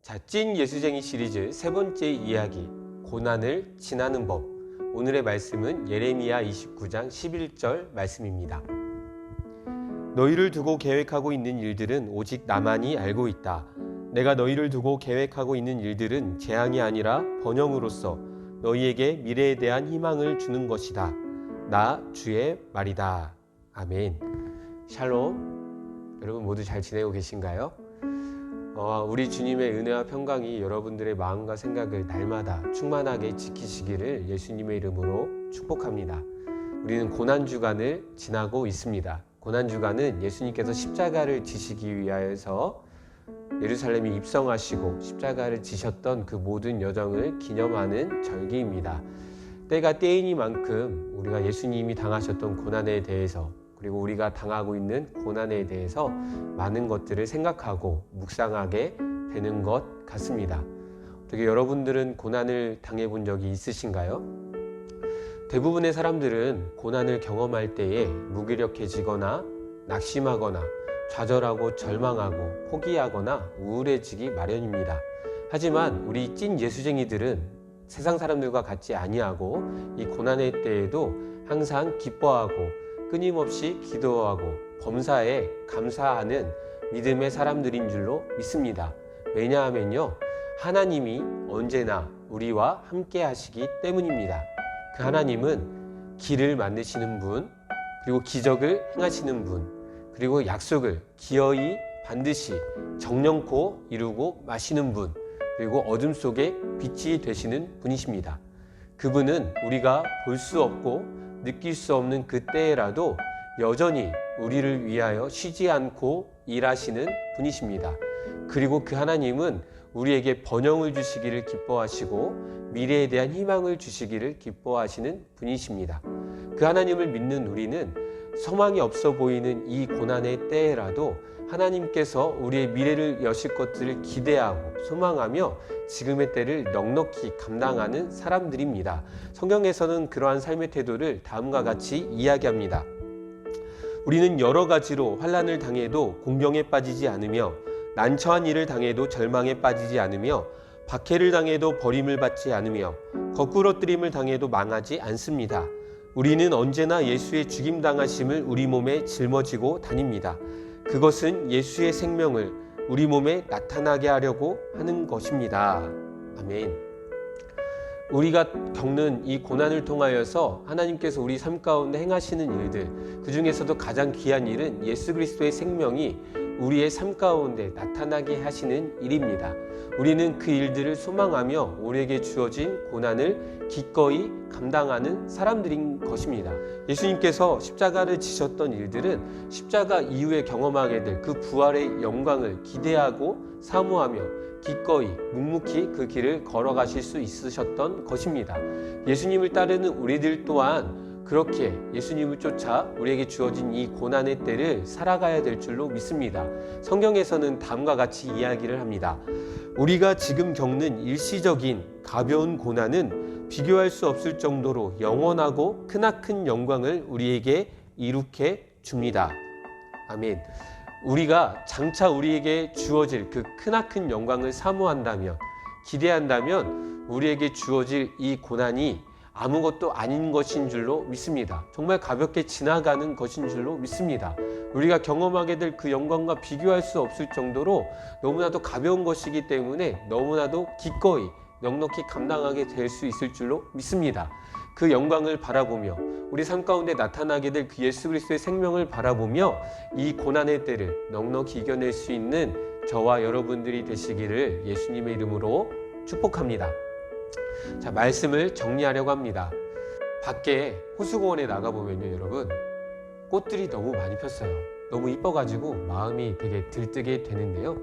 자, 찐 예수쟁이 시리즈 세 번째 이야기, 고난을 지나는 법. 오늘의 말씀은 예레미야 29장 11절 말씀입니다. 너희를 두고 계획하고 있는 일들은 오직 나만이 알고 있다. 내가 너희를 두고 계획하고 있는 일들은 재앙이 아니라 번영으로서 너희에게 미래에 대한 희망을 주는 것이다. 나 주의 말이다. 아멘. 샬롬. 여러분 모두 잘 지내고 계신가요? 우리 주님의 은혜와 평강이 여러분들의 마음과 생각을 날마다 충만하게 지키시기를 예수님의 이름으로 축복합니다. 우리는 고난주간을 지나고 있습니다. 고난주간은 예수님께서 십자가를 지시기 위하여서 예루살렘에 입성하시고 십자가를 지셨던 그 모든 여정을 기념하는 절기입니다. 때가 때이니만큼 우리가 예수님이 당하셨던 고난에 대해서, 그리고 우리가 당하고 있는 고난에 대해서 많은 것들을 생각하고 묵상하게 되는 것 같습니다. 어떻게 여러분들은 고난을 당해본 적이 있으신가요? 대부분의 사람들은 고난을 경험할 때에 무기력해지거나 낙심하거나 좌절하고 절망하고 포기하거나 우울해지기 마련입니다. 하지만 우리 찐 예수쟁이들은 세상 사람들과 같지 아니하고 이 고난의 때에도 항상 기뻐하고 끊임없이 기도하고 범사에 감사하는 믿음의 사람들인 줄로 믿습니다. 왜냐하면요, 하나님이 언제나 우리와 함께 하시기 때문입니다. 그 하나님은 길을 만드시는 분, 그리고 기적을 행하시는 분, 그리고 약속을 기어이 반드시 정령코 이루고 마시는 분, 그리고 어둠 속에 빛이 되시는 분이십니다. 그분은 우리가 볼 수 없고 느낄 수 없는 그 때에라도 여전히 우리를 위하여 쉬지 않고 일하시는 분이십니다. 그리고 그 하나님은 우리에게 번영을 주시기를 기뻐하시고 미래에 대한 희망을 주시기를 기뻐하시는 분이십니다. 그 하나님을 믿는 우리는 소망이 없어 보이는 이 고난의 때에라도 하나님께서 우리의 미래를 여실 것들을 기대하고 소망하며 지금의 때를 넉넉히 감당하는 사람들입니다. 성경에서는 그러한 삶의 태도를 다음과 같이 이야기합니다. 우리는 여러 가지로 환난을 당해도 공경에 빠지지 않으며 난처한 일을 당해도 절망에 빠지지 않으며 박해를 당해도 버림을 받지 않으며 거꾸러뜨림을 당해도 망하지 않습니다. 우리는 언제나 예수의 죽임당하심을 우리 몸에 짊어지고 다닙니다. 그것은 예수의 생명을 우리 몸에 나타나게 하려고 하는 것입니다. 아멘. 우리가 겪는 이 고난을 통하여서 하나님께서 우리 삶 가운데 행하시는 일들, 그 중에서도 가장 귀한 일은 예수 그리스도의 생명이 우리의 삶 가운데 나타나게 하시는 일입니다. 우리는 그 일들을 소망하며 우리에게 주어진 고난을 기꺼이 감당하는 사람들인 것입니다. 예수님께서 십자가를 지셨던 일들은 십자가 이후에 경험하게 될 그 부활의 영광을 기대하고 사모하며 기꺼이 묵묵히 그 길을 걸어가실 수 있으셨던 것입니다. 예수님을 따르는 우리들 또한 그렇게 예수님을 쫓아 우리에게 주어진 이 고난의 때를 살아가야 될 줄로 믿습니다. 성경에서는 다음과 같이 이야기를 합니다. 우리가 지금 겪는 일시적인 가벼운 고난은 비교할 수 없을 정도로 영원하고 크나큰 영광을 우리에게 이룩해 줍니다. 아멘. 우리가 장차 우리에게 주어질 그 크나큰 영광을 사모한다면, 기대한다면 우리에게 주어질 이 고난이 아무것도 아닌 것인 줄로 믿습니다. 정말 가볍게 지나가는 것인 줄로 믿습니다. 우리가 경험하게 될 그 영광과 비교할 수 없을 정도로 너무나도 가벼운 것이기 때문에 너무나도 기꺼이 넉넉히 감당하게 될 수 있을 줄로 믿습니다. 그 영광을 바라보며 우리 삶 가운데 나타나게 될 그 예수 그리스도의 생명을 바라보며 이 고난의 때를 넉넉히 이겨낼 수 있는 저와 여러분들이 되시기를 예수님의 이름으로 축복합니다. 자, 말씀을 정리하려고 합니다. 밖에 호수공원에 나가보면요, 여러분, 꽃들이 너무 많이 폈어요. 너무 이뻐가지고 마음이 되게 들뜨게 되는데요.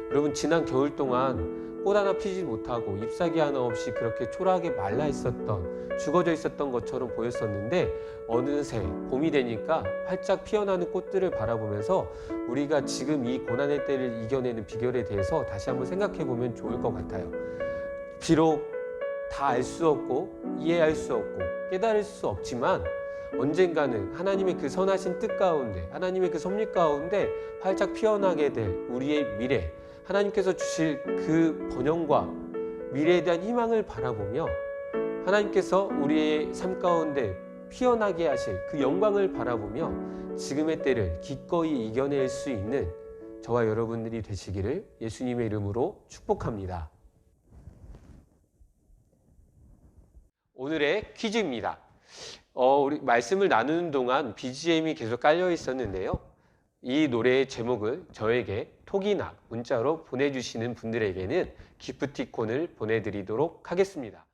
여러분, 지난 겨울 동안 꽃 하나 피지 못하고 잎사귀 하나 없이 그렇게 초라하게 말라 있었던, 죽어져 있었던 것처럼 보였었는데 어느새 봄이 되니까 활짝 피어나는 꽃들을 바라보면서 우리가 지금 이 고난의 때를 이겨내는 비결에 대해서 다시 한번 생각해 보면 좋을 것 같아요. 비록 다 알 수 없고 이해할 수 없고 깨달을 수 없지만 언젠가는 하나님의 그 선하신 뜻 가운데, 하나님의 그 섭리 가운데 활짝 피어나게 될 우리의 미래, 하나님께서 주실 그 번영과 미래에 대한 희망을 바라보며 하나님께서 우리의 삶 가운데 피어나게 하실 그 영광을 바라보며 지금의 때를 기꺼이 이겨낼 수 있는 저와 여러분들이 되시기를 예수님의 이름으로 축복합니다. 오늘의 퀴즈입니다. 우리 말씀을 나누는 동안 BGM이 계속 깔려 있었는데요. 이 노래의 제목을 저에게 톡이나 문자로 보내주시는 분들에게는 기프티콘을 보내드리도록 하겠습니다.